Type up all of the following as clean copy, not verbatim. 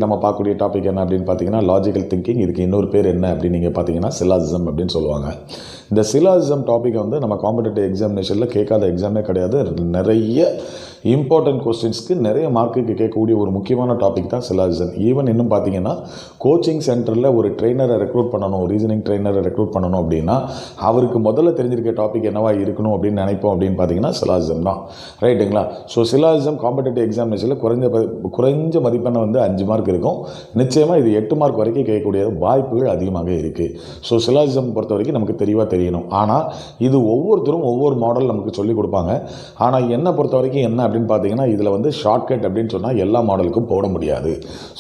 நம்ம பார்க்கக்கூடிய டாபிக் என்ன அப்படின்னு பார்த்தீங்கன்னா லாஜிக்கல் திங்கிங். இதுக்கு இன்னொரு பேர் என்ன அப்படின்னு நீங்கள் பார்த்தீங்கன்னா சிலாஜிசம் அப்படின்னு சொல்லுவாங்க. இந்த சிலாஜிசம் டாப்பிக்கை வந்து நம்ம காம்படிட்டிவ் எக்ஸாமினேஷனில் கேட்காத எக்ஸாமே கிடையாது. நிறைய இம்பார்ட்டன்ட் கொஸ்டின்ஸ்க்கு நிறைய மார்க்குக்கு கேட்கக்கூடிய ஒரு முக்கியமான டாபிக் தான் சிலாஜிசம். ஈவன் இன்னும் பார்த்தீங்கன்னா கோச்சிங் சென்டரில் ஒரு ட்ரெயினரை ரெக்ரூட் பண்ணணும், ரீசனிங் ட்ரெயினரை ரெக்ரூட் பண்ணணும் அப்படின்னா அவருக்கு முதல்ல தெரிஞ்சிருக்க டாபிக் என்னவா இருக்கணும் அப்படின்னு நினைப்போம் அப்படின்னு பார்த்தீங்கன்னா சிலாஜிசம் தான். ரைட்டுங்களா? ஸோ சிலாஜிசம் காம்படிட்டிவ் எக்ஸாமினேஷனில் குறைஞ்ச மதிப்பெண்ணை வந்து 5 மார்க் இருக்கும். நிச்சயமாக இது 8 மார்க் வரைக்கும் கேட்கக்கூடிய வாய்ப்புகள் அதிகமாக இருக்குது. ஸோ சிலாஜிசம் பொறுத்த வரைக்கும் நமக்கு தெளிவாக தெரியணும். ஆனால் இது ஒவ்வொருத்தரும் ஒவ்வொரு மாடல் நமக்கு சொல்லிக் கொடுப்பாங்க. ஆனால் என்னை பொறுத்த வரைக்கும் என்ன அப்படின்னு பார்த்தீங்கன்னா இதில் வந்து ஷார்ட்கட் அப்படின்னு சொன்னால் எல்லா மாடலுக்கும் போட முடியாது.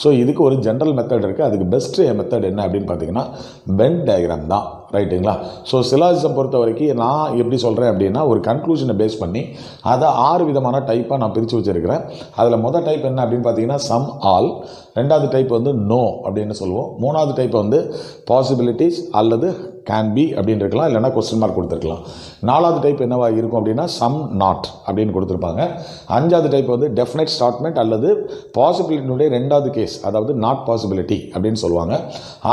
ஸோ இதுக்கு ஒரு ஜென்ரல் மெத்தட் இருக்குது. அதுக்கு பெஸ்ட்டு மெத்தட் என்ன அப்படின்னு பார்த்தீங்கன்னா வென் டயக்ராம் தான். ரைட்டுங்களா? ஸோ சிலாஜிசம் பொறுத்த வரைக்கும் நான் எப்படி சொல்கிறேன் அப்படின்னா ஒரு கன்க்ளூஷனை பேஸ் பண்ணி அதை 6 விதமான டைப்பாக நான் பிரித்து வச்சுருக்கிறேன். அதில் மொதல் டைப் என்ன அப்படின்னு பார்த்தீங்கன்னா சம் ஆல், ரெண்டாவது டைப் வந்து நோ அப்படின்னு சொல்லுவோம், மூணாவது டைப் வந்து பாசிபிலிட்டிஸ் அல்லது கேன் பி அப்படின்னு இருக்கலாம், இல்லைனா கொஸ்டின் மார்க் கொடுத்துருக்கலாம். நாலாவது டைப் என்னவா இருக்கும் அப்படின்னா சம் நாட் அப்படின்னு கொடுத்துருப்பாங்க. அஞ்சாவது டைப் வந்து டெஃபினைட் ஸ்டாட்மெண்ட் அல்லது பாசிபிலிட்டினுடைய ரெண்டாவது கேஸ், அதாவது நாட் பாசிபிலிட்டி அப்படின்னு சொல்லுவாங்க.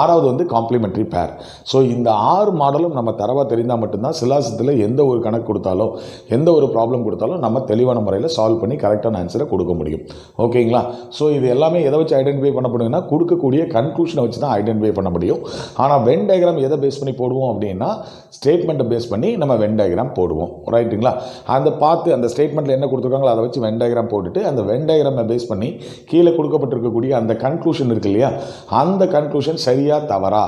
ஆறாவது வந்து காம்ப்ளிமெண்ட்ரி பேர். ஸோ இந்த 6 மாடலும் நம்ம தரவாக தெரிந்தால் மட்டும்தான் சிலாஜிசத்தில் எந்த ஒரு கணக்கு கொடுத்தாலும் எந்த ஒரு ப்ராப்ளம் கொடுத்தாலும் நம்ம தெளிவான முறையில் சால்வ் பண்ணி கரெக்டான ஆன்சரை கொடுக்க முடியும். ஓகேங்களா? ஸோ இது எல்லாமே எதை வச்சு ஐடென்டிஃபை பண்ண முடியும்னா கொடுக்கக்கூடிய கன்க்ளூஷனை வச்சு தான் ஐடென்டிஃபை பண்ண முடியும். ஆனால் வென் டயக்ராம் எதை பேஸ் பண்ணி போடுவோம் அப்படின்னா ஸ்டேட்மெண்ட்டை பேஸ் பண்ணி நம்ம வென் டயக்ராம் போடுவோம். ரைட்டுங்களா? அந்த பார்த்து அந்த ஸ்டேட்மெண்ட்டில் என்ன கொடுத்துருக்காங்களோ அதை வச்சு வென் டயக்ராம் போட்டுட்டு அந்த வென் டயக்ராமை பேஸ் பண்ணி கீழே கொடுக்கப்பட்டிருக்கக்கூடிய அந்த கன்க்ளூஷன் இருக்கு இல்லையா, அந்த கன்க்ளூஷன் சரியா தவறா,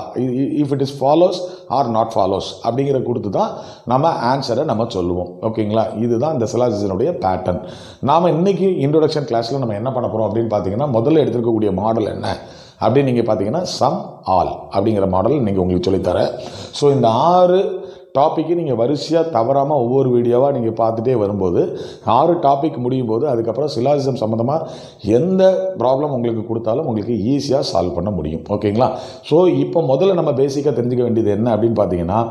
if it is follows or not follows அப்படிங்கிற கொடுத்து தான் நம்ம ஆன்சரை நம்ம சொல்லுவோம். ஓகேங்களா? இதுதான் இந்த சிலாஜிசனுடைய பேட்டர்ன். நாம் இன்றைக்கி இன்ட்ரோடக்ஷன் கிளாஸில் நம்ம என்ன பண்ண போகிறோம் அப்படின்னு பார்த்தீங்கன்னா முதல்ல எடுத்துருக்கக்கூடிய மாடல் என்ன அப்படின்னு நீங்கள் பார்த்தீங்கன்னா சம் ஆல் அப்படிங்கிற மாடல் நீங்கள் உங்களுக்கு சொல்லித்தரேன். ஸோ இந்த 6 டாப்பிக்கு நீங்கள் வரிசையாக தவறாமல் ஒவ்வொரு வீடியோவாக நீங்கள் பார்த்துட்டே வரும்போது 6 டாபிக் முடியும் போது அதுக்கப்புறம் சிலாஜிசம் சம்மந்தமாக எந்த ப்ராப்ளம் உங்களுக்கு கொடுத்தாலும் உங்களுக்கு ஈஸியாக சால்வ் பண்ண முடியும். ஓகேங்களா? ஸோ இப்போ முதல்ல நம்ம பேசிக்காக தெரிஞ்சுக்க வேண்டியது என்ன அப்படின்னு பார்த்தீங்கன்னா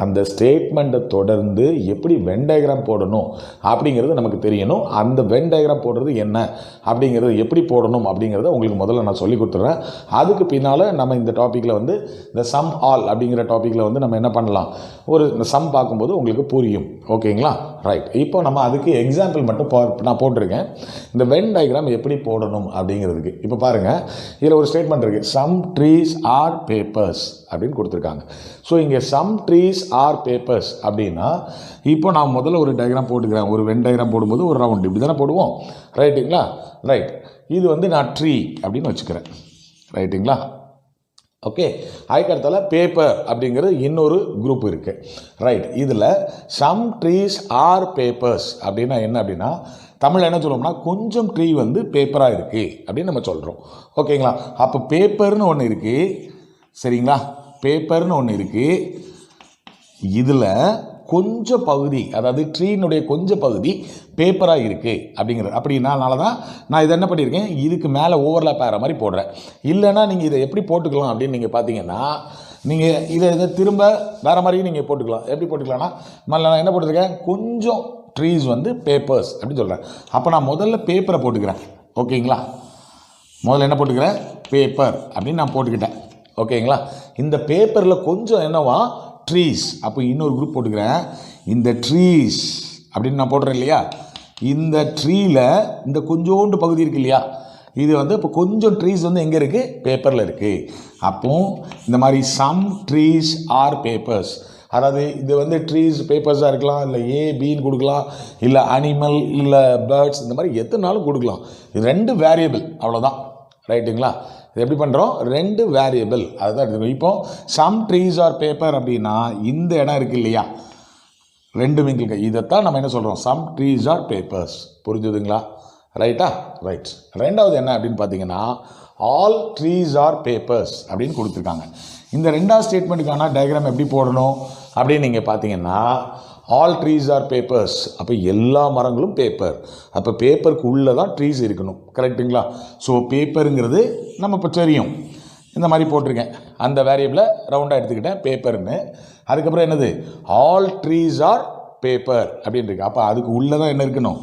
அந்த ஸ்டேட்மெண்ட்டை தொடர்ந்து எப்படி வென் டயக்ராம் போடணும் அப்படிங்கிறது நமக்கு தெரியணும். அந்த வென் டயக்ராம் போடுறது என்ன அப்படிங்கிறது எப்படி போடணும் அப்படிங்கிறத உங்களுக்கு முதல்ல நான் சொல்லி கொடுத்துட்றேன். அதுக்கு பின்னால் நம்ம இந்த டாப்பிக்கில் வந்து இந்த சம் ஆல் அப்படிங்கிற டாப்பிக்கில் வந்து நம்ம என்ன பண்ணலாம், ஒரு இந்த சம் பார்க்கும்போது உங்களுக்கு புரியும். ஓகேங்களா? ரைட். இப்போ நம்ம அதுக்கு எக்ஸாம்பிள் மட்டும் நான் போட்டிருக்கேன் இந்த வென் டயக்ராம் எப்படி போடணும் அப்படிங்கிறதுக்கு. இப்போ பாருங்கள், இதில் ஒரு ஸ்டேட்மெண்ட் இருக்குது, சம் ட்ரீஸ் ஆர் பேப்பர்ஸ் அப்படின்னு கொடுத்துருக்காங்க. ஸோ இங்கே சம் ட்ரீஸ் ஆர் பேப்பர்ஸ் அப்படின்னா இப்போ நான் முதல்ல ஒரு டயக்ராம் போட்டுக்கிறேன். ஒரு வென் டயக்ராம் போடும்போது ஒரு ரவுண்ட் இப்படி தானே போடுவோம். ரைட்டுங்களா? ரைட். இது வந்து நான் ட்ரீ அப்படின்னு வச்சுக்கிறேன். ரைட்டுங்களா? ஓகே. அதுக்கடுத்தால பேப்பர் அப்படிங்கிறது இன்னொரு குரூப் இருக்குது. ரைட். இதில் சம் ட்ரீஸ் ஆர் பேப்பர்ஸ் அப்படின்னா என்ன அப்படின்னா தமிழ் என்ன சொல்லுவோம்னா கொஞ்சம் ட்ரீ வந்து பேப்பராக இருக்குது அப்படின்னு நம்ம சொல்கிறோம். ஓகேங்களா? அப்போ பேப்பர்னு ஒன்று இருக்குது. சரிங்களா? பேப்பர்னு ஒன்று இருக்குது. இதில் கொஞ்சம் பகுதி, அதாவது ட்ரீனுடைய கொஞ்சம் பகுதி பேப்பராக இருக்குது அப்படிங்கிறது. அப்படின்னால தான் நான் இதை என்ன பண்ணியிருக்கேன், இதுக்கு மேலே ஓவர்லாப் ஆகிற மாதிரி போடுறேன். இல்லைன்னா நீங்கள் இதை எப்படி போட்டுக்கலாம் அப்படின்னு நீங்கள் பார்த்தீங்கன்னா நீங்கள் இதை திரும்ப வேறு மாதிரியும் நீங்கள் போட்டுக்கலாம். எப்படி போட்டுக்கலாம்னா நான் என்ன போட்டிருக்கேன், கொஞ்சம் ட்ரீஸ் வந்து பேப்பர்ஸ் அப்படின்னு சொல்கிறேன். அப்போ நான் முதல்ல பேப்பரை போட்டுக்கிறேன். ஓகேங்களா? முதல்ல என்ன போட்டுக்கிறேன், பேப்பர் அப்படின்னு நான் போட்டுக்கிட்டேன். ஓகேங்களா? இந்த பேப்பரில் கொஞ்சம் என்னவா ட்ரீஸ், அப்போ இன்னொரு குரூப் போட்டுக்கிறேன். இந்த ட்ரீஸ் அப்படின்னு நான் போடுறேன் இல்லையா, இந்த ட்ரீயில் இந்த கொஞ்சோண்டு பகுதி இருக்குது இல்லையா, இது வந்து இப்போ கொஞ்சம் ட்ரீஸ் வந்து எங்கே இருக்குது, பேப்பரில் இருக்குது. அப்போ இந்த மாதிரி சம் ட்ரீஸ் ஆர் பேப்பர்ஸ், அதாவது இது வந்து ட்ரீஸ் பேப்பர்ஸாக இருக்கலாம், இல்லை ஏபின்னு கொடுக்கலாம், இல்லை அனிமல், இல்லை பேர்ட்ஸ், இந்த மாதிரி எத்தனை நாளும் கொடுக்கலாம். இது 2 வேரியபிள் அவ்வளோதான். ரைட்டுங்களா? இது எப்படி பண்ணுறோம், 2 வேரியபிள் அதுதான் எடுத்துக்கணும். இப்போ சம் ட்ரீஸ் ஆர் பேப்பர் அப்படின்னா இந்த இடம் இருக்குது இல்லையா, 2 விங்கிள்க, இதைத்தான் நம்ம என்ன சொல்கிறோம், சம் ட்ரீஸ் ஆர் பேப்பர்ஸ். புரிஞ்சுதுங்களா? ரைட்டா? ரைட். ரெண்டாவது என்ன அப்படின்னு பார்த்தீங்கன்னா ஆல் ட்ரீஸ் ஆர் பேப்பர்ஸ் அப்படின்னு கொடுத்துருக்காங்க. இந்த ரெண்டாவது ஸ்டேட்மெண்ட்டுக்கான டயக்ராம் எப்படி போடணும் அப்படின்னு நீங்கள் பார்த்தீங்கன்னா ஆல் ட்ரீஸ் ஆர் பேப்பர்ஸ், அப்போ எல்லா மரங்களும் பேப்பர். அப்போ பேப்பருக்கு உள்ளே தான் ட்ரீஸ் இருக்கணும். கரெக்டுங்களா? ஸோ பேப்பருங்கிறது நம்ம இப்போ தெரியும், இந்த மாதிரி போட்டிருக்கேன். அந்த வேரியபிளை ரவுண்டாக எடுத்துக்கிட்டேன் பேப்பர்னு. அதுக்கப்புறம் என்னது, ஆல் ட்ரீஸ் ஆர் பேப்பர் அப்படின்னு இருக்கு. அப்போ அதுக்கு உள்ளே தான் என்ன இருக்கணும்,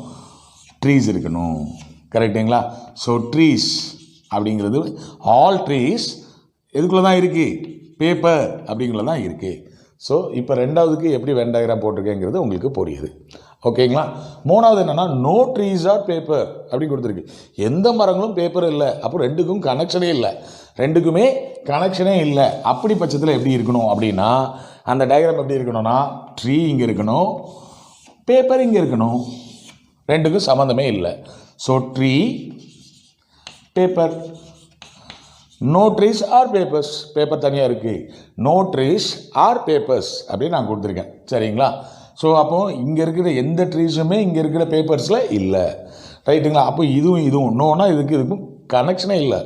ட்ரீஸ் இருக்கணும். கரெக்டுங்களா? ஸோ ட்ரீஸ் அப்படிங்கிறது ஆல் ட்ரீஸ் எதுக்குள்ளே தான் இருக்குது, பேப்பர் அப்படிங்குள்ள தான் இருக்குது. ஸோ இப்போ ரெண்டாவதுக்கு எப்படி வென் டயக்ராம் போட்டிருக்கேங்கிறது உங்களுக்கு புரியுது. ஓகேங்களா. மூணாவது என்னென்னா நோ ட்ரீஸ் ஆர் பேப்பர் அப்படின்னு கொடுத்துருக்கு. எந்த மரங்களும் பேப்பர் இல்லை, அப்போ ரெண்டுக்கும் கனெக்ஷனே இல்லை, ரெண்டுக்குமே கனெக்ஷனே இல்லை. அப்படி பட்சத்தில் எப்படி இருக்கணும் அப்படின்னா அந்த டயக்ராம் எப்படி இருக்கணும்னா ட்ரீ இங்கே இருக்கணும், பேப்பர் இங்கே இருக்கணும், ரெண்டுக்கும் சம்மந்தமே இல்லை. So tree paper, no trees are papers, paper தனியாக இருக்குது, நோ ட்ரீஸ் ஆர் பேப்பர்ஸ் அப்படின்னு நான் கொடுத்துருக்கேன். சரிங்களா. ஸோ அப்போது இங்கே இருக்கிற எந்த ட்ரீஸுமே இங்கே இருக்கிற பேப்பர்ஸில் இல்லை. ரைட்டுங்களா. அப்போ இதுவும் நோனா இதுக்கும் கனெக்ஷனே இல்லை.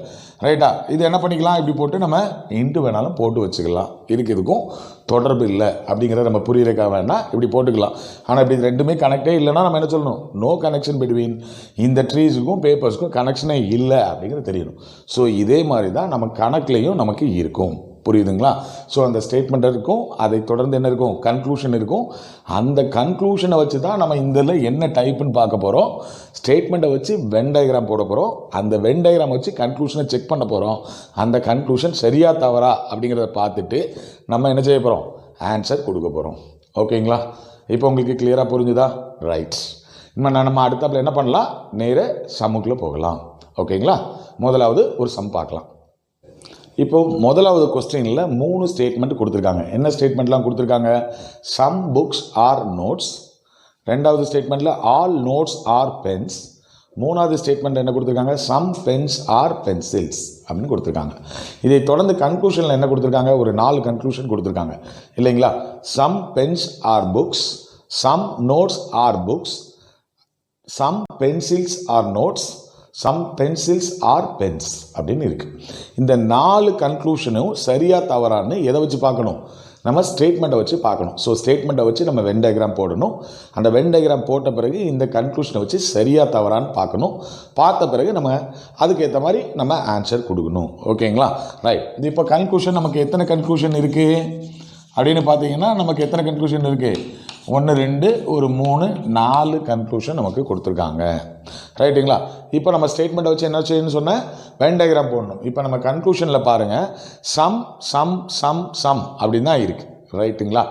ரைட்டா. இது என்ன பண்ணிக்கலாம், இப்படி போட்டு நம்ம இன்ட்டு வேணாலும் போட்டு வச்சுக்கலாம். இதுக்கும் தொடர்பு இல்லை அப்படிங்கிறத நம்ம புரியறதுக்காக வேணால் இப்படி போட்டுக்கலாம். ஆனால் இப்படி ரெண்டுமே கனெக்டே இல்லைன்னா நம்ம என்ன சொல்லணும், நோ கனெக்ஷன் பிட்வீன் இந்த ட்ரீஸுக்கும் பேப்பர்ஸுக்கும் கனெக்ஷனே இல்லை அப்படிங்கிறது தெரியணும். ஸோ இதே மாதிரி தான் நம்ம கணக்குலேயும் நமக்கு இருக்கும். புரியுதுங்களா. ஸோ அந்த ஸ்டேட்மெண்ட் இருக்கும், அதை தொடர்ந்து என்ன இருக்கும், கன்க்ளூஷன் இருக்கும். அந்த கன்க்ளூஷனை வச்சு தான் நம்ம இதில் என்ன டைப்புன்னு பார்க்க போகிறோம். ஸ்டேட்மெண்ட்டை வச்சு வென் டயக்ராம் போட போகிறோம். அந்த வென் டயக்ராம் வச்சு கன்க்ளூஷனை செக் பண்ண போகிறோம். அந்த கன்க்ளூஷன் சரியா தவறா அப்படிங்கிறத பார்த்துட்டு நம்ம என்ன செய்ய போகிறோம், ஆன்சர் கொடுக்க போகிறோம். ஓகேங்களா. இப்போ உங்களுக்கு கிளியராக புரிஞ்சுதா. ரைட். இனிமேல் நம்ம அடுத்தாப்புல என்ன பண்ணலாம், நேர சம்முக்குள்ளே போகலாம். ஓகேங்களா. முதலாவது ஒரு சம் பார்க்கலாம். இப்போ முதலாவது கொஸ்டினில் 3 ஸ்டேட்மெண்ட் கொடுத்துருக்காங்க. என்ன ஸ்டேட்மெண்ட்லாம் கொடுத்துருக்காங்க, சம் புக்ஸ் ஆர் நோட்ஸ். ரெண்டாவது ஸ்டேட்மெண்ட்டில் ஆல் நோட்ஸ் ஆர் பென்ஸ். மூணாவது ஸ்டேட்மெண்ட் என்ன கொடுத்துருக்காங்க, சம் பென்ஸ் ஆர் பென்சில்ஸ் அப்படின்னு கொடுத்துருக்காங்க. இதை தொடர்ந்து கன்க்ளூஷனில் என்ன கொடுத்துருக்காங்க, ஒரு 4 கன்க்ளூஷன் கொடுத்துருக்காங்க இல்லைங்களா. Some pens are books, some notes are books, some pencils are notes, some pencils are pens அப்படின்னு இருக்குது. இந்த 4 கன்க்ளூஷனும் சரியாக தவறான்னு எதை வச்சு பார்க்கணும், நம்ம ஸ்டேட்மெண்ட்டை வச்சு பார்க்கணும். ஸோ ஸ்டேட்மெண்ட்டை வச்சு நம்ம வென் டயக்ராம் போடணும். அந்த வென் டயக்ராம் போட்ட பிறகு இந்த கன்க்ளூஷனை வச்சு சரியாக தவறான்னு பார்க்கணும். பார்த்த பிறகு நம்ம அதுக்கேற்ற மாதிரி நம்ம ஆன்சர் கொடுக்கணும். ஓகேங்களா. ரைட். இது இப்போ கன்க்ளூஷன் நமக்கு எத்தனை கன்க்ளூஷன் இருக்குது அப்படின்னு பார்த்தீங்கன்னா நமக்கு எத்தனை கன்க்ளூஷன் இருக்குது, 1 2 ஒரு 3 4 கன்க்ளூஷன் நமக்கு கொடுத்துருக்காங்க. ரைட்டுங்களா. இப்போ நம்ம ஸ்டேட்மெண்ட்டை வச்சு என்ன செய்யணும்னு சொன்னேன், வென் டயக்ராம் போடணும். இப்போ நம்ம கன்க்ளூஷனில் பாருங்கள், சம் சம் சம் சம் அப்படின்னு தான் இருக்குது. ரைட்டுங்களா.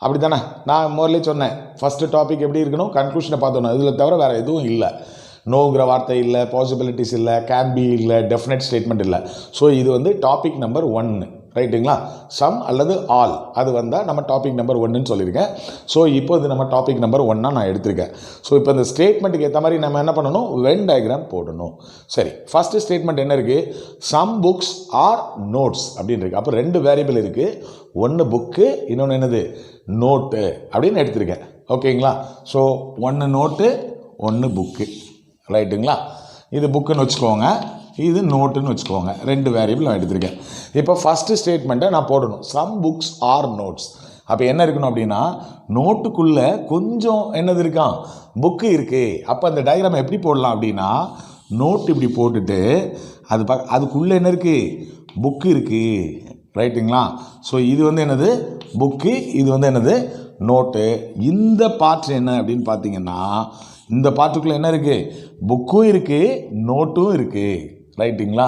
அப்படி தானே நான் முதல்ல சொன்னேன். ஃபஸ்ட்டு டாபிக் எப்படி இருக்கணும், கன்க்ளூஷனை பார்த்தோம். இதில் தவிர வேறு எதுவும் இல்லை. நோங்கிற வார்த்தை இல்லை, பாசிபிலிட்டிஸ் இல்லை, கேன் பி இல்லை, டெஃபினட் ஸ்டேட்மெண்ட் இல்லை. ஸோ இது வந்து டாபிக் நம்பர் 1. ரைட்டுங்களா. சம் அல்லது ஆல் அது வந்தால் நம்ம டாபிக் நம்பர் 1ன்னு சொல்லியிருக்கேன். ஸோ இப்போ இது நம்ம டாபிக் நம்பர் 1 நான் எடுத்திருக்கேன். ஸோ இப்போ இந்த ஸ்டேட்மெண்ட்டுக்கு ஏற்ற மாதிரி நம்ம என்ன பண்ணணும், வென் டயக்ராம் போடணும். சரி. ஃபஸ்ட்டு ஸ்டேட்மெண்ட் என்ன இருக்குது, சம் புக்ஸ் ஆர் நோட்ஸ் அப்படின்னு இருக்குது. அப்போ 2 வேரியபிள் இருக்குது, ஒன்று புக்கு, இன்னொன்று என்னது நோட்டு அப்படின்னு எடுத்திருக்கேன். ஓகேங்களா. So 1 note 1 book. ரைட்டுங்களா. இது புக்குன்னு வச்சுக்கோங்க, இது நோட்டுன்னு வச்சுக்கோங்க. 2 வேரியபிள் நான் எடுத்திருக்கேன். இப்போ ஃபஸ்ட்டு ஸ்டேட்மெண்ட்டை நான் போடணும், சம் புக்ஸ் ஆர் நோட்ஸ். அப்போ என்ன இருக்கணும் அப்படின்னா நோட்டுக்குள்ளே கொஞ்சம் என்னது இருக்கான், புக்கு இருக்குது. அப்போ அந்த டயக்ராம் எப்படி போடலாம் அப்படின்னா நோட்டு இப்படி போட்டுட்டு அதுக்குள்ளே என்ன இருக்குது, புக்கு இருக்குது. ரைட்டுங்களா. ஸோ இது வந்து என்னது புக்கு, இது வந்து என்னது நோட்டு. இந்த பார்ட் என்ன அப்படின்னு பார்த்தீங்கன்னா இந்த பார்ட்டுக்குள்ளே என்ன இருக்குது, புக்கும் இருக்குது நோட்டும் இருக்குது. ரைட்டுங்களா.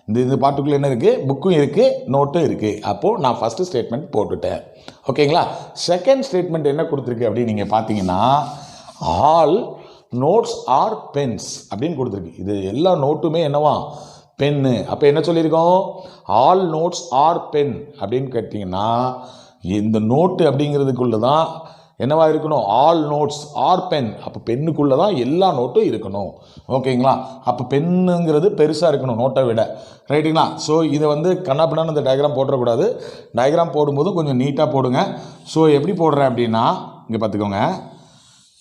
இந்த பார்ட்டுக்குள்ளே என்ன இருக்குது, புக்கும் இருக்குது நோட்டும் இருக்குது. அப்போது நான் ஃபஸ்ட்டு ஸ்டேட்மெண்ட் போட்டுட்டேன். ஓகேங்களா. செகண்ட் ஸ்டேட்மெண்ட் என்ன கொடுத்துருக்கு அப்படின்னு நீங்கள் பார்த்தீங்கன்னா ஆல் நோட்ஸ் ஆர் பென்ஸ் அப்படின்னு கொடுத்துருக்கு. இது எல்லா நோட்டுமே என்னவா, பென்னு. அப்போ என்ன சொல்லியிருக்கோம், ஆல் நோட்ஸ் ஆர் பென் அப்படின்னு கேட்டிங்கன்னா இந்த நோட்டு அப்படிங்கிறதுக்குள்ளே தான் என்னவா இருக்கணும், ஆல் நோட்ஸ் ஆர் பென். அப்போ பென்னுக்குள்ளே தான் எல்லா நோட்டும் இருக்கணும். ஓகேங்களா. அப்போ பென்னுங்கிறது பெருசாக இருக்கணும் நோட்டை விட. ரைட்டுங்களா. ஸோ இதை வந்து கண்ணாப்பின்னான்னு இந்த டயக்ராம் போடக்கூடாது. டயக்ராம் போடும்போது கொஞ்சம் நீட்டாக போடுங்க. ஸோ எப்படி போடுறேன் அப்படின்னா இங்கே பார்த்துக்கோங்க,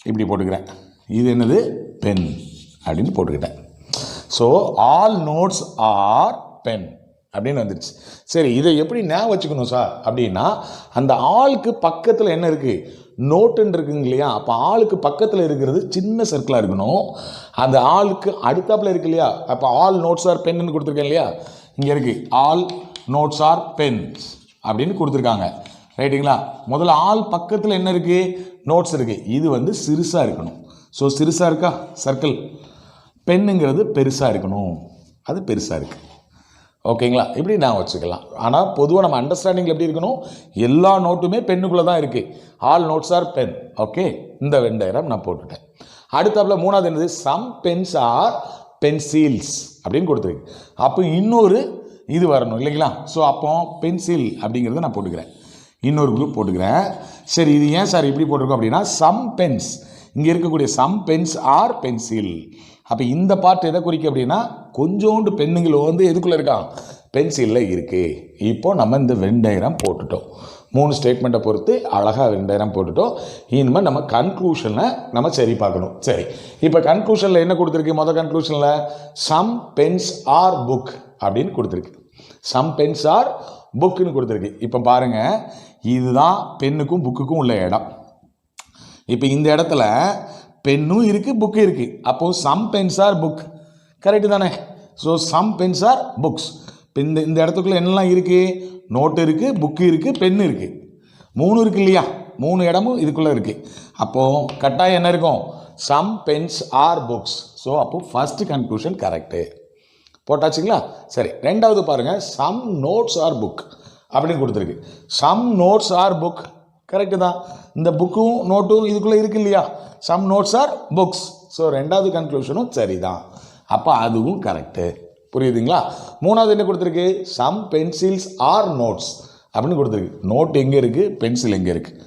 இப்படி போட்டுக்கிறேன். இது என்னது பென் அப்படின்னு போட்டுக்கிட்டேன். So all notes are pen அப்படின்னு வந்துடுச்சு. சரி, இதை எப்படி ஞாபகம் வச்சுக்கணும் சார் அப்படின்னா அந்த ஆளுக்கு பக்கத்தில் என்ன இருக்குது, நோட்டுன்னு இருக்குங்க இல்லையா. அப்போ ஆளுக்கு பக்கத்தில் இருக்கிறது சின்ன சர்க்கிளாக இருக்கணும். அந்த ஆளுக்கு அடுத்தாப்பில் இருக்கு இல்லையா. அப்போ ஆல் நோட்ஸ் ஆர் பென்னு கொடுத்துருக்கேன் இல்லையா, இங்கே இருக்குது ஆல் நோட்ஸ் ஆர் பென்ஸ் அப்படின்னு கொடுத்துருக்காங்க. ரைட்டுங்களா. முதல்ல ஆள் பக்கத்தில் என்ன இருக்குது, நோட்ஸ் இருக்குது. இது வந்து சிறுசாக இருக்கணும். ஸோ சிறுசாக இருக்கா சர்க்கிள், பென்னுங்கிறது பெருசாக இருக்கணும். அது பெருசாக இருக்குது. ஓகேங்களா? இப்படி நான் வச்சுக்கலாம். ஆனால் பொதுவாக நம்ம அண்டர்ஸ்டாண்டிங்கில் எப்படி இருக்கணும், எல்லா நோட்டுமே பென்னுக்குள்ளே தான் இருக்குது. All notes are pen. Okay, இந்த வென் டயக்ராம் நான் போட்டுட்டேன். அடுத்தாப்புல மூணாவது என்னது, சம் பென்ஸ் ஆர் பென்சில்ஸ் அப்படின்னு கொடுத்துருக்கு. அப்போ இன்னொரு இது வரணும் இல்லைங்களா? ஸோ அப்போ பென்சில் அப்படிங்கிறத நான் போட்டுக்கிறேன், இன்னொரு குரூப் போட்டுக்கிறேன். சரி, இது ஏன் சார் இப்படி போட்டிருக்கோம் அப்படின்னா, சம் பென்ஸ், இங்கே இருக்கக்கூடிய சம் பென்ஸ் ஆர் பென்சில். அப்போ இந்த பார்ட் எதை குறிக்க அப்படின்னா, கொஞ்சோண்டு பெண்ணுங்கள் வந்து எதுக்குள்ளே இருக்கான், பென்சிலில் இருக்குது. இப்போ நம்ம இந்த வென் டயக்ராம் போட்டுட்டோம். 3 ஸ்டேட்மெண்ட்டை பொறுத்து அழகாக வென் டயக்ராம் போட்டுட்டோம். இனிமேல் நம்ம கன்க்ளூஷனை நம்ம சரி பார்க்கணும். சரி, இப்போ கன்க்ளூஷனில் என்ன கொடுத்துருக்கு, மொதல் கன்க்ளூஷனில் சம் பென்ஸ் ஆர் புக் அப்படின்னு கொடுத்துருக்கு. சம் பென்ஸ் ஆர் புக்குன்னு கொடுத்துருக்கு. இப்போ பாருங்கள், இதுதான் பெண்ணுக்கும் புக்குக்கும் உள்ள இடம். இப்போ இந்த இடத்துல பென்னும் இருக்குது, புக்கு இருக்குது. அப்போது some pens are book, correct தானே? So some pens are books. இப்போ இந்த இடத்துக்குள்ளே என்னெல்லாம் இருக்குது, நோட்டு இருக்குது, புக்கு இருக்குது, பென்னு இருக்குது, 3 இருக்குது இல்லையா? 3 இடமும் இதுக்குள்ளே இருக்குது. அப்போது கட்டாயம் என்ன இருக்கும், some pens are books. So அப்போது ஃபஸ்ட்டு கன்க்ளூஷன் கரெக்டு போட்டாச்சுங்களா? சரி, ரெண்டாவது பாருங்கள், சம் நோட்ஸ் ஆர் புக் அப்படின்னு கொடுத்துருக்கு. Some notes are book, correct தான். இந்த புக்கும் நோட்டும் இதுக்குள்ளே இருக்குது இல்லையா? Some notes are books. So ரெண்டாவது கன்க்ளூஷனும் சரி தான். அப்போ அதுவும் கரெக்டு. புரியுதுங்களா? மூணாவது என்ன கொடுத்துருக்கு, சம் பென்சில்ஸ் ஆர் நோட்ஸ் அப்படின்னு கொடுத்துருக்கு. நோட் எங்கே இருக்குது, பென்சில் எங்கே இருக்குது,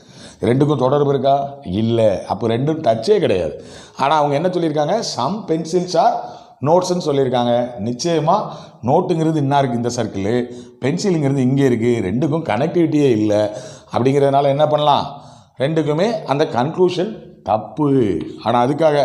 ரெண்டுக்கும் தொடர்பு இருக்கா? இல்லை. அப்போ ரெண்டும் டச்சே கிடையாது. ஆனால் அவங்க என்ன சொல்லியிருக்காங்க, சம் பென்சில்ஸ் ஆர் நோட்ஸ்ன்னு சொல்லியிருக்காங்க. நிச்சயமாக நோட்டுங்கிறது இன்னா இருக்குது இந்த சர்க்கிள், பென்சிலுங்கிறது இங்கே இருக்குது, ரெண்டுக்கும் கனெக்டிவிட்டியே இல்லை. அப்படிங்கிறதுனால என்ன பண்ணலாம், ரெண்டுக்குமே அந்த கன்க்ளூஷன் தப்பு. ஆனால் அதுக்காக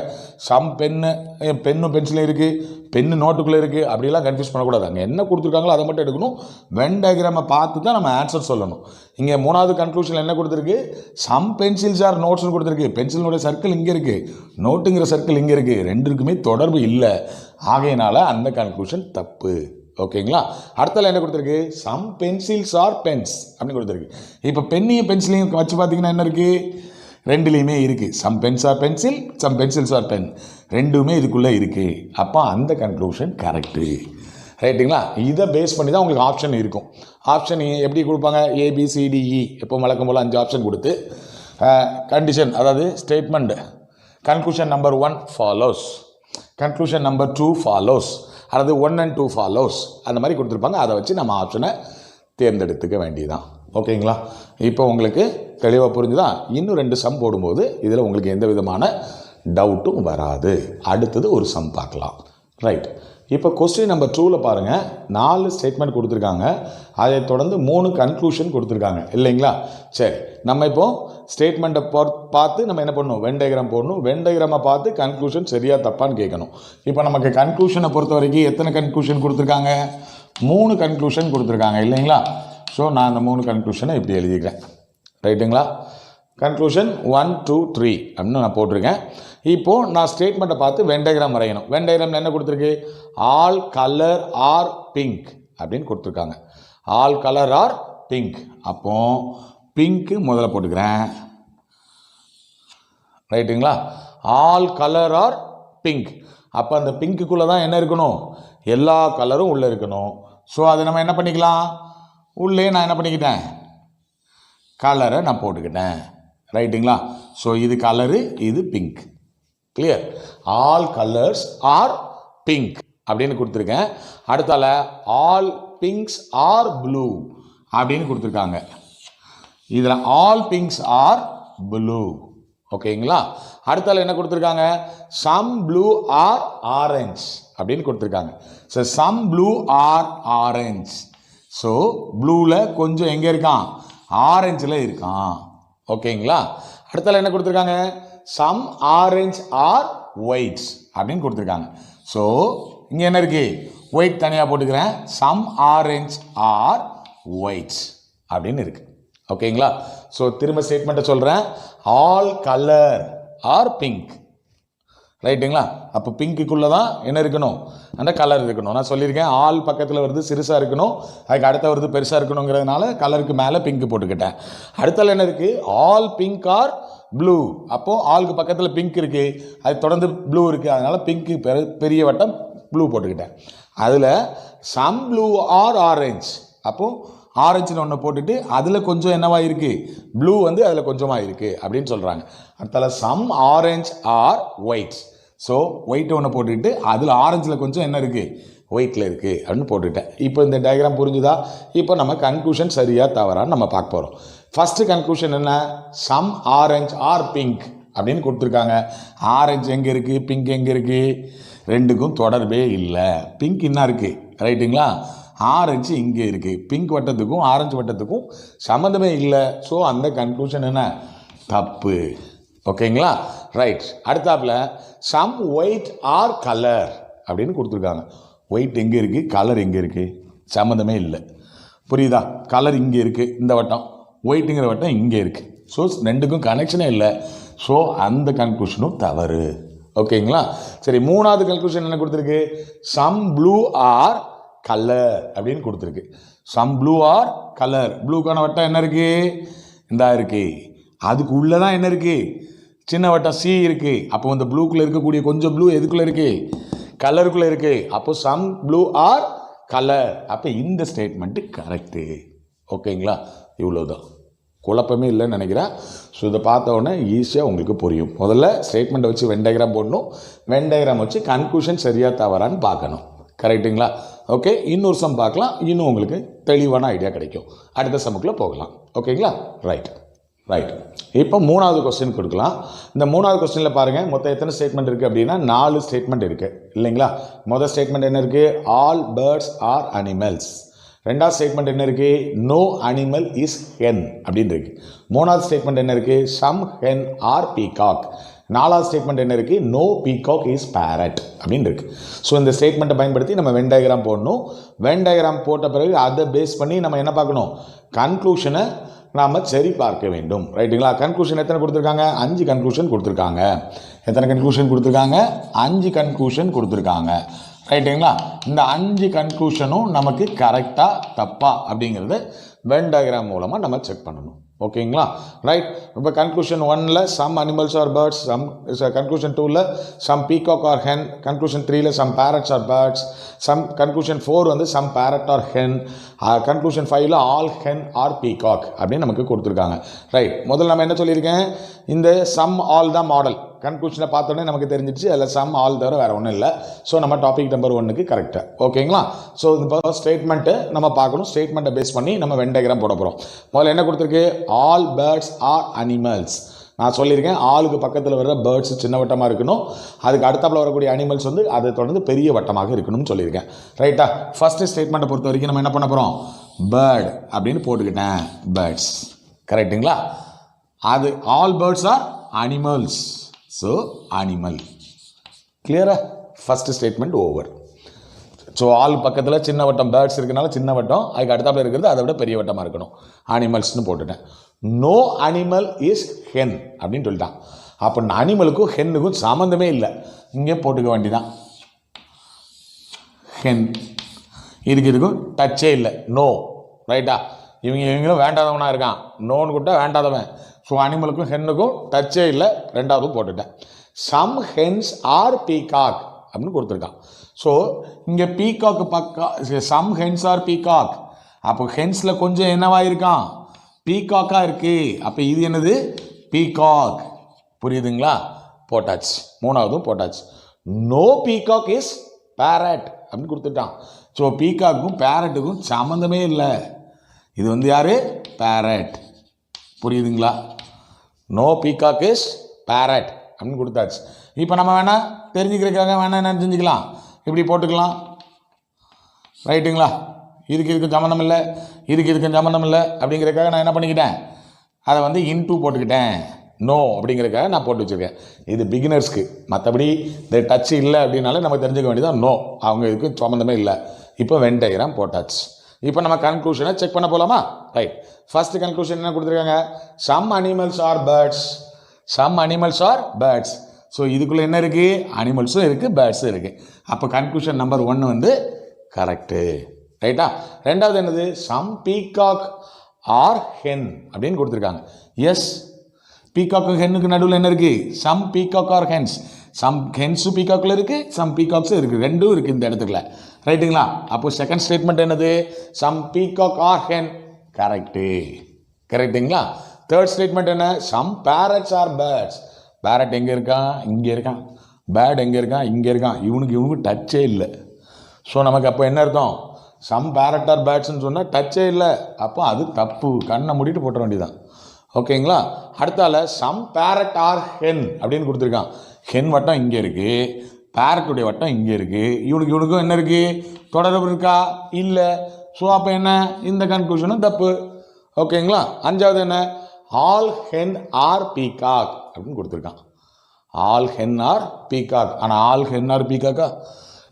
சம் பென்னும் பென்சிலும் இருக்குது, பென்னு நோட்டுக்குள்ளே இருக்குது, அப்படிலாம் கன்ஃபியூஸ் பண்ணக்கூடாது. அங்கே என்ன கொடுத்துருக்காங்களோ அதை மட்டும் எடுக்கணும். வென் டயக்ராமை பார்த்து தான் நம்ம ஆன்சர் சொல்லணும். இங்கே மூணாவது கன்க்ளூஷன் என்ன கொடுத்துருக்கு, சம் பென்சில்ஸ் ஆர் நோட்ஸ்னு கொடுத்துருக்கு. பென்சிலோட சர்க்கிள் இங்கே இருக்குது, நோட்டுங்கிற சர்க்கிள் இங்கே இருக்குது, ரெண்டுக்குமே தொடர்பு இல்லை. ஆகையினால அந்த கன்க்ளூஷன் தப்பு. ஓகேங்களா? அடுத்தால என்ன கொடுத்துருக்கு, சம் பென்சில்ஸ் ஆர் பென்ஸ் அப்படின்னு கொடுத்துருக்கு. இப்போ பென்னையும் பென்சிலையும் வச்சு பார்த்தீங்கன்னா என்ன இருக்குது, ரெண்டுலேயுமே இருக்குது. Some pens are pencil, some pencils are pen, ரெண்டுமே இதுக்குள்ளே இருக்குது. அப்போ அந்த கன்க்ளூஷன் கரெக்டு. ரைட்டுங்களா? இதை பேஸ் பண்ணி தான் உங்களுக்கு ஆப்ஷன் இருக்கும். ஆப்ஷன் எப்படி கொடுப்பாங்க, ABCDE எப்போ வழக்கம் போல் 5 ஆப்ஷன் கொடுத்து கண்டிஷன், அதாவது statement, conclusion number 1 follows, conclusion number 2 follows, அதாவது 1 and 2 ஃபாலோஸ், அந்த மாதிரி கொடுத்துருப்பாங்க. அதை வச்சு நம்ம ஆப்ஷனை தேர்ந்தெடுத்துக்க வேண்டியதான். ஓகேங்களா? இப்போ உங்களுக்கு தெளிவாக புரிஞ்சுதா? இன்னும் 2 சம் போடும்போது இதில் உங்களுக்கு எந்த விதமான டவுட்டும் வராது. அடுத்தது ஒரு சம் பார்க்கலாம். ரைட், இப்போ கொஸ்டின் நம்பர் 2ல் பாருங்கள், 4 ஸ்டேட்மெண்ட் கொடுத்துருக்காங்க, அதை தொடர்ந்து 3 கன்க்ளூஷன் கொடுத்துருக்காங்க இல்லைங்களா? சரி, நம்ம இப்போது ஸ்டேட்மெண்ட்டை பார்த்து நம்ம என்ன பண்ணணும், வென் டயக்ராம் போடணும். வென் டயக்ராமை பார்த்து கன்க்ளூஷன் சரியா தப்பான்னு கேட்கணும். இப்போ நமக்கு கன்க்ளூஷனை பொறுத்த வரைக்கும் எத்தனை கன்க்ளூஷன் கொடுத்துருக்காங்க, 3 கன்க்ளூஷன் கொடுத்துருக்காங்க இல்லைங்களா? ஸோ நான் அந்த 3 கன்க்ளூஷனை இப்படி எழுதிக்கிறேன். ரைட்டுங்களா? கன்க்ளூஷன் 1, 2, 3 அப்படின்னு நான் போட்டிருக்கேன். இப்போது நான் ஸ்டேட்மெண்ட்டை பார்த்து வென் டயக்ராம் வரையணும். வென் டயக்ராம் என்ன கொடுத்துருக்கு, ஆல் கலர் ஆர் பிங்க் அப்படின்னு கொடுத்துருக்காங்க. All colour are pink. அப்போ பிங்க்கு முதல்ல போட்டுக்கிறேன். ரைட்டுங்களா? All colour are pink. அப்போ அந்த பிங்க்குள்ளே தான் என்ன இருக்கணும், எல்லா கலரும் உள்ளே இருக்கணும். ஸோ அதை நம்ம என்ன பண்ணிக்கலாம், உள்ளே நான் என்ன பண்ணிக்கிட்டேன், கலரை நான் போட்டுக்கிட்டேன். ரைட்டுங்களா? ஸோ இது கலரு, இது pink. Clear? All colours R pink அப்படின்னு கொடுத்துருக்கேன். அடுத்தால ஆல் பிங்க்ஸ் ஆர் ப்ளூ அப்படின்னு கொடுத்துருக்காங்க. இதில் ஆல் பிங்க்ஸ் ஆர் ப்ளூ. ஓகேங்களா? அடுத்தால என்ன கொடுத்துருக்காங்க, சம் ப்ளூ ஆர் ஆரஞ்ச் அப்படின்னு கொடுத்துருக்காங்க. So some blue are orange. So ப்ளூவில் கொஞ்சம் எங்கே இருக்கான், ஆரஞ்சில் இருக்கான். ஓகேங்களா? அடுத்தால என்ன கொடுத்துருக்காங்க, சம் ஆரஞ்ச் ஆர் ஒயிட்ஸ் அப்படின்னு கொடுத்துருக்காங்க. ஸோ இங்கே என்ன இருக்குது, ஒயிட் தனியாக போட்டுக்கிறேன், சம் ஆரஞ்ச் ஆர் ஒயிட்ஸ் அப்படின்னு இருக்குது. ஓகேங்களா? ஸோ திரும்ப ஸ்டேட்மெண்ட்டை சொல்கிறேன், ஆல் கலர் ஆர் பிங்க். ரைட்டுங்களா? அப்போ பிங்க்குள்ளே தான் என்ன இருக்கணும், அந்த கலர் இருக்கணும். நான் சொல்லியிருக்கேன், ஆல் பக்கத்தில் வருது சிறுசாக இருக்கணும், அதுக்கு அடுத்த வருது பெருசாக இருக்கணுங்கிறதுனால கலருக்கு மேலே பிங்க் போட்டுக்கிட்டேன். அடுத்தால என்ன இருக்குது, ஆல் பிங்க் ஆர் ப்ளூ. அப்போது ஆளுக்கு பக்கத்தில் பிங்க் இருக்குது, அது தொடர்ந்து ப்ளூ இருக்குது, அதனால் பிங்க்கு பெரிய வட்டம் ப்ளூ போட்டுக்கிட்டேன். அதில் சம் ப்ளூ ஆர் ஆரஞ்ச், அப்போது ஆரஞ்சில் ஒன்று போட்டுட்டு அதில் கொஞ்சம் என்னவா இருக்குது, ப்ளூ வந்து அதில் கொஞ்சமாக இருக்குது அப்படின்னு சொல்கிறாங்க. அடுத்தால some orange are white. So white ஒன்று போட்டுக்கிட்டு அதில் ஆரஞ்சில் கொஞ்சம் என்ன இருக்குது, ஒயிட்டில் இருக்குது அப்படின்னு போட்டுக்கிட்டேன். இப்போ இந்த டயக்ராம் புரிஞ்சுதா? இப்போ நம்ம கன்க்ளூஷன் சரியாக தவறான்னு நம்ம பார்க்க போகிறோம். ஃபஸ்ட்டு கன்க்ளூஷன் என்ன, சம் ஆரஞ்ச் ஆர் பிங்க் அப்படின்னு கொடுத்துருக்காங்க. ஆரஞ்சு எங்கே இருக்குது, பிங்க் எங்கே இருக்குது, ரெண்டுக்கும் தொடர்பே இல்லை. பிங்க் என்ன இருக்குது, ரைட்டுங்களா, ஆரஞ்சு இங்கே இருக்குது. பிங்க் வட்டத்துக்கும் ஆரஞ்சு வட்டத்துக்கும் சம்மந்தமே இல்லை. ஸோ அந்த கன்க்ளூஷன் என்ன, தப்பு. ஓகேங்களா, ரைட். அடுத்தாப்புல சம் ஒயிட் ஆர் கலர் அப்படின்னு கொடுத்துருக்காங்க. ஒயிட் எங்கே இருக்குது, கலர் எங்கே இருக்குது, சம்மந்தமே இல்லை. புரியுதா, கலர் இங்கே இருக்குது இந்த வட்டம், ஒயிட்டுங்கிற வட்டம் இங்கே இருக்குது. ஸோ ரெண்டுக்கும் கனெக்ஷனே இல்லை. ஸோ அந்த கன்க்ளூஷனும் தவறு. ஓகேங்களா, சரி. மூணாவது கன்க்ளூஷன் என்ன கொடுத்துருக்கு, சம் ப்ளூ ஆர் கலர் அப்படின்னு கொடுத்துருக்கு. சம் ப்ளூ ஆர் கலர், ப்ளூக்கான வட்டம் என்ன இருக்குது, இந்தா இருக்குது. அதுக்கு உள்ளே தான் என்ன இருக்குது, சின்ன வட்டம் சி இருக்குது. அப்போ இந்த ப்ளூக்குள்ளே இருக்கக்கூடிய கொஞ்சம் ப்ளூ எதுக்குள்ளே இருக்குது, கலருக்குள்ளே இருக்குது. அப்போ சம் ப்ளூ ஆர் கலர். அப்போ இந்த ஸ்டேட்மெண்ட்டு கரெக்டு. ஓகேங்களா, இவ்வளோதான், குழப்பமே இல்லைன்னு நினைக்கிறேன். ஸோ இதை பார்த்த உடனே ஈஸியாக உங்களுக்கு புரியும். முதல்ல ஸ்டேட்மெண்ட்டை வச்சு வென் டயக்ராம் போடணும், வென் டயக்ராம் வச்சு கன்க்ளூஷன் சரியாக தவறான்னு பார்க்கணும். கரெக்டுங்களா? ஓகே, இன்னொரு சம் பார்க்கலாம், இன்னும் உங்களுக்கு தெளிவான ஐடியா கிடைக்கும். அடுத்த சம்முக்குள்ளே போகலாம். ஓகேங்களா, ரைட். இப்போ மூணாவது கொஸ்டின் கொடுக்கலாம். இந்த மூணாவது கொஸ்டினில் பாருங்கள், மொத்தம் எத்தனை ஸ்டேட்மெண்ட் இருக்குது அப்படின்னா 4 ஸ்டேட்மெண்ட் இருக்குது இல்லைங்களா. முதல் ஸ்டேட்மெண்ட் என்ன இருக்குது, ஆல் பேர்ட்ஸ் ஆர் அனிமல்ஸ். ரெண்டாவது ஸ்டேட்மெண்ட் என்ன இருக்குது, நோ அனிமல் இஸ் ஹென் அப்படின்னு இருக்குது. மூணாவது ஸ்டேட்மெண்ட் என்ன இருக்குது, சம் ஹென் ஆர் பீகாக். நாலாவது ஸ்டேட்மெண்ட் என்ன இருக்குது, நோ பீகாக் இஸ் பேரட் அப்படின்னு இருக்குது. ஸோ இந்த ஸ்டேட்மெண்ட்டை பயன்படுத்தி நம்ம வென் டயக்ராம் போடணும். வென் டயக்ராம் போட்ட பிறகு அதை பேஸ் பண்ணி நம்ம என்ன பார்க்கணும், கன்க்ளூஷனை நாம் சரி பார்க்க வேண்டும். ரைட்டுங்களா? கன்க்ளூஷன் எத்தனை கொடுத்துருக்காங்க, 5 கன்க்ளூஷன் கொடுத்துருக்காங்க. எத்தனை கன்க்ளூஷன் கொடுத்துருக்காங்க, 5 கன்க்ளூஷன் கொடுத்துருக்காங்க. ரைட்டுங்களா? இந்த 5 கன்க்ளூஷனும் நமக்கு கரெக்டாக தப்பா அப்படிங்கிறத வென் டயக்ராம் மூலமாக நம்ம செக் பண்ணணும். ஓகேங்களா, ரைட். இப்போ கன்க்ளூஷன் 1ல் some animals are birds, conclusion 2ல் some peacock are hen, conclusion 3ல் some parrots are birds, conclusion 4 வந்து some parrot are hen, conclusion 5ல் ஆல் ஹென் ஆர் பீகாக் அப்படின்னு நமக்கு கொடுத்துருக்காங்க. ரைட். முதல்ல நம்ம என்ன சொல்லியிருக்கேன், இந்த சம் ஆல் தான் மாடல். கன்க்ளூஷனை பார்த்தோன்னே நமக்கு தெரிஞ்சிச்சு அதில் சம் ஆல் தவிர வேறு ஒன்றும் இல்லை. ஸோ நம்ம டாபிக் நம்பர் 1க்கு கரெக்டாக. ஓகேங்களா? ஸோ இப்போ ஸ்டேட்மெண்ட்டு நம்ம பார்க்கணும். ஸ்டேட்மெண்ட்டை பேஸ் பண்ணி நம்ம வென் டயக்ராம் போட போகிறோம். முதல்ல என்ன கொடுத்துருக்கு, ஆல் பேர்ட்ஸ் ஆர் அனிமல்ஸ். நான் சொல்லியிருக்கேன், ஆளுக்கு பக்கத்தில் வர்ற பேர்ட்ஸ் சின்ன வட்டமாக இருக்கணும், அதுக்கு அடுத்தாப்பில் வரக்கூடிய அனிமல்ஸ் வந்து அதை தொடர்ந்து பெரிய வட்டமாக இருக்கணும்னு சொல்லியிருக்கேன். ரைட்டா? ஃபஸ்ட்டு ஸ்டேட்மெண்ட்டை பொறுத்த வரைக்கும் நம்ம என்ன பண்ண போகிறோம், பேர்ட் அப்படின்னு போட்டுக்கிட்டேன், பேர்ட்ஸ். கரெக்டுங்களா? அது all birds are animals. So animal. கிளியரா? First statement over. So all பக்கத்தில் சின்ன வட்டம் பேர்ட்ஸ் இருக்கனால சின்ன வட்டம், அதுக்கு அடுத்தாப்பில் இருக்கிறது அதை விட பெரிய வட்டமாக இருக்கணும், அனிமல்ஸ்னு போட்டுட்டேன். நோ அனிமல் இஸ் ஹென் அப்படின்னு சொல்லிட்டான். அப்போ அனிமலுக்கும் ஹென்னுக்கும் சம்மந்தமே இல்லை, இங்கே போட்டுக்க வேண்டிதான் ஹென். இதுக்கும் டச்சே இல்லை, நோ. ரைட்டா? இவங்களும் வேண்டாதவனாக இருக்கான், நோன்னு கூட்டா வேண்டாதவன். ஸோ அனிமலுக்கும் ஹென்னுக்கும் டச்சே இல்லை, ரெண்டாவது போட்டுட்டேன். சம் ஹென்ஸ் ஆர் பீகாக் அப்படின்னு கொடுத்துருக்கான். ஸோ இங்கே peacock some hens are peacock. அப்போ ஹென்ஸில் கொஞ்சம் என்னவாக இருக்கான், பீகாக்காக இருக்குது. அப்போ இது என்னது, பீகாக். புரியுதுங்களா? போட்டாச்சு, மூணாவதும் போட்டாச்சு. நோ பீகாக் இஸ் பேரட் அப்படின்னு கொடுத்துட்டான். ஸோ பீகாக்கும் பேரட்டுக்கும் சம்மந்தமே இல்லை. இது வந்து யார், பேரட். புரியுதுங்களா? நோ பீகாக் இஸ் பேரட் அப்படின்னு கொடுத்தாச்சு. இப்போ நம்ம வேணால் தெரிஞ்சுக்கிறதுக்காக வேணால் என்ன செஞ்சுக்கலாம், இப்படி போட்டுக்கலாம். ரைட்டுங்களா? இதுக்கும் சம்மந்தம் இல்லை, இதுக்கும் சம்மந்தம் இல்லை அப்படிங்கிறதுக்காக நான் என்ன பண்ணிக்கிட்டேன், அதை வந்து இன்டூ போட்டுக்கிட்டேன். நோ அப்படிங்கிறதுக்காக நான் போட்டு வச்சுருக்கேன். இது பிகினர்ஸ்க்கு. மற்றபடி இந்த டச் இல்லை அப்படின்னாலே நம்ம தெரிஞ்சுக்க வேண்டியதான் நோ, அவங்க இதுக்கு சம்மந்தமே இல்லை. இப்போ வென் டயக்ராம் போட்டாச்சு. இப்போ நம்ம கன்க்ளூஷனை செக் பண்ண போகலாமா? ரைட். ஃபர்ஸ்ட் கன்க்ளூஷன் என்ன கொடுத்துருக்காங்க, some animals are birds. Some animals are birds. So இதுக்குள்ளே என்ன இருக்குது, அனிமல்ஸும் இருக்குது, பேர்ட்ஸும் இருக்குது. அப்போ கன்க்ளூஷன் நம்பர் 1 வந்து கரெக்டு. ரைட்டா? ரெண்டாவது என்னது, சம் பீகாக் ஆர் ஹென் அப்படின்னு கொடுத்துருக்காங்க. எஸ், பீகாக்கு ஹென்னுக்கு நடுவில் என்ன இருக்குது, some peacock are hens. Some ஹென்ஸும் பீகாக்கில் இருக்குது, சம் பீகாக்ஸும் இருக்குது, ரெண்டும் இருக்குது இந்த இடத்துக்குள்ள. ரைட்டுங்களா? அப்போ செகண்ட் ஸ்டேட்மெண்ட் என்னது? Some peacock are hen. கரெக்டுங்களா? தேர்ட் ஸ்டேட்மெண்ட் என்ன? Some parrots are birds. Parrot எங்கே இருக்கான்? இங்கே இருக்கான். பேர்ட் எங்கே இருக்கான்? இங்கே இருக்கான். இவனுக்கு டச்சே இல்லை. ஸோ நமக்கு அப்போ என்ன அர்த்தம்? சம் பேரட் ஆர் பேர்ட்ஸ்ன்னு சொன்னால் டச்சே இல்லை, அப்போ அது தப்பு. கண்ணை மூடிட்டு போட்ட வேண்டியதான். ஓகேங்களா? அடுத்தால சம் பேரட் ஆர் ஹென் அப்படின்னு கொடுத்துருக்கான். ஹென் வட்டம் இங்கே இருக்குது, பேரட்டுடைய வட்டம் இங்கே இருக்குது. இவனுக்கும் என்ன இருக்குது? தொடர்பு இருக்கா? இல்லை. ஸோ அப்போ என்ன? இந்த கன்க்ளூஷனும் தப்பு. ஓகேங்களா? அஞ்சாவது என்ன? ஆல் ஹென் ஆர் பீகாக் அப்படின்னு கொடுத்துருக்கான். All hen are peacock. ஆனால் ஆல் ஹென் ஆர் பீகாக்கா?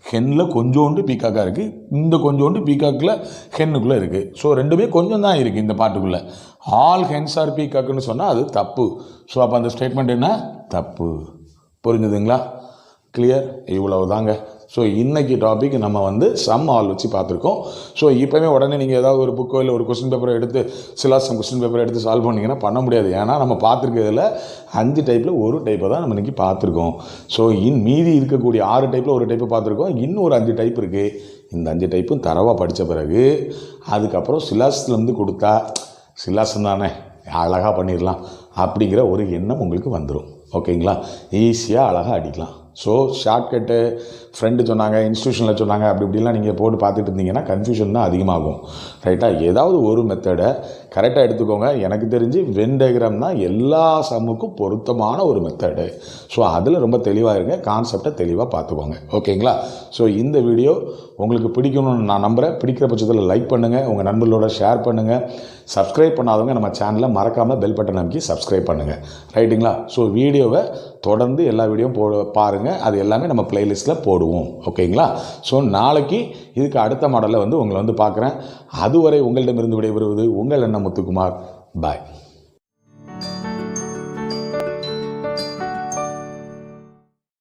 ஹென்னில் கொஞ்சோண்டு பீக்காக்காக இருக்குது, இந்த கொஞ்சோண்டு பீக்காக்கில் ஹென்னுக்குள்ளே இருக்குது. ஸோ ரெண்டுமே கொஞ்சம் தான் இருக்குது இந்த பாட்டுக்குள்ளே. ஆல் ஹென்ஸ் ஆர் பீக்காக்குன்னு சொன்னால் அது தப்பு. ஸோ அப்போ அந்த ஸ்டேட்மெண்ட் என்ன? தப்பு. புரிஞ்சுதுங்களா? கிளியர்? இவ்வளவு தாங்க. ஸோ இன்றைக்கி டாபிக் நம்ம வந்து சம் ஆல் வச்சு பார்த்துருக்கோம். ஸோ இப்போவே உடனே நீங்கள் ஏதாவது ஒரு புக்கோ இல்லை ஒரு கொஸ்டின் பேப்பரை எடுத்து சிலாசம் கொஸ்டின் பேப்பரை எடுத்து சால்வ் பண்ணிங்கன்னா பண்ண முடியாது. ஏன்னா நம்ம பார்த்துருக்கிறதுல 5 டைப்பில் ஒரு டைப்பை தான் நம்ம இன்றைக்கி பார்த்துருக்கோம். ஸோ மீதி இருக்கக்கூடிய 6 டைப்பில் ஒரு டைப்பை பார்த்துருக்கோம். இன்னும் ஒரு 5 டைப் இருக்குது. இந்த 5 டைப்பும் தரவாக படித்த பிறகு அதுக்கப்புறம் சிலாசத்துலேருந்து கொடுத்தா சிலாசம் தானே அழகாக பண்ணிடலாம் அப்படிங்கிற ஒரு எண்ணம் உங்களுக்கு வந்துடும். ஓகேங்களா? ஈஸியாக அழகாக அடிக்கலாம். ஸோ ஷார்ட்கட்டு ஃப்ரெண்டு சொன்னாங்க, இன்ஸ்டியூஷனில் சொன்னாங்க, அப்படி இப்படிலாம் நீங்கள் போட்டு பார்த்துட்டு இருந்தீங்கன்னா கன்ஃபியூஷன் தான் அதிகமாகும். ரைட்டாக? ஏதாவது ஒரு மெத்தடை கரெக்டாக எடுத்துக்கோங்க. எனக்கு தெரிஞ்சு வென் டயக்ராம் தான் எல்லா சம்முக்கும் பொருத்தமான ஒரு மெத்தடு. ஸோ அதில் ரொம்ப தெளிவாக இருங்க, கான்செப்டை தெளிவாக பார்த்துக்கோங்க. ஓகேங்களா? ஸோ இந்த வீடியோ உங்களுக்கு பிடிக்கணும்னு நான் நம்புகிறேன். பிடிக்கிற பட்சத்தில் லைக் பண்ணுங்கள், உங்கள் நண்பர்களோட ஷேர் பண்ணுங்கள். சப்ஸ்கிரைப் பண்ணாதவங்க நம்ம சேனலை மறக்காமல் பெல் பட்டன் அமைக்கி சப்ஸ்கிரைப் பண்ணுங்கள். ரைட்டுங்களா? ஸோ வீடியோவை தொடர்ந்து எல்லா வீடியோவும் பாருங்கள். அது எல்லாமே நம்ம பிளேலிஸ்ட்டில் போடுவோம். ஓகேங்களா? ஸோ நாளைக்கு இதுக்கு அடுத்த மாடலில் வந்து உங்களை வந்து பார்க்குறேன். அதுவரை உங்களிடமிருந்து விடைபெறுவது உங்கள் அண்ணன் முத்துக்குமார். பாய்.